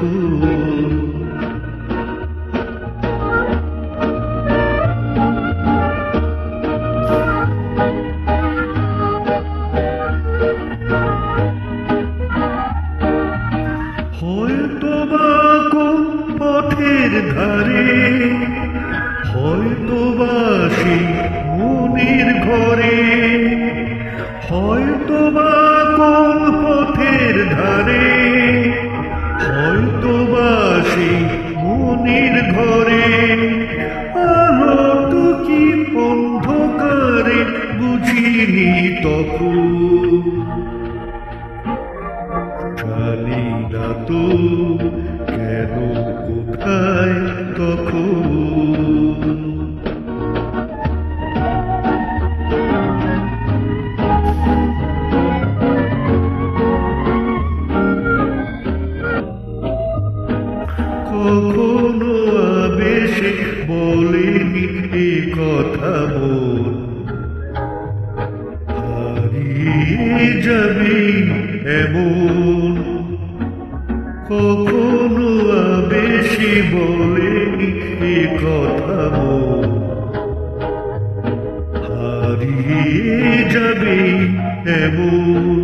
কখন। হয়তোবা কোন পথের ধারে, হয়তোবা সেই মনের ঘরে, হয়তোবা কোন পথের ধারে, হয়তোবা সেই মনের ঘরে, আলোটা কি অন্ধকারে বুঝিনি তখন। জানি না তো কেন কোথায় তখন। কখনো আবেশে বলেনি এ কথা মন, হারিয়ে যাবে এমন। কখনো আবেশে বলেনি এ কথা মন, হারিয়ে যাবে এমন।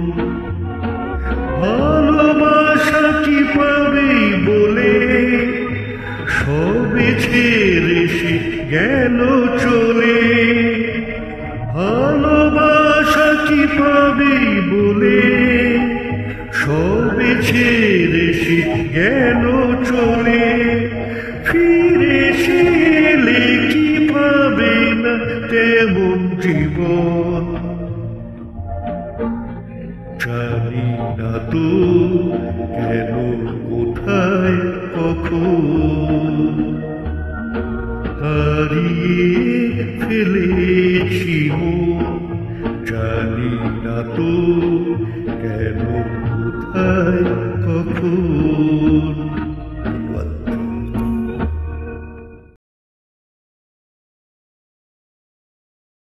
ভালোবাসা কি পাবে বলে সবে ছেড়ে সে গেল চলে। ভালোবাসা কি পাবে বলে সবে ছেড়ে সে গেল চলে। ফিরে সে এলে কি পাবে না তেমন জীবন। জানি না তো কেন কোথায় কখন, হারিয়ে ফেলেছি মন। জানি না তো কেন কোথায় কখন।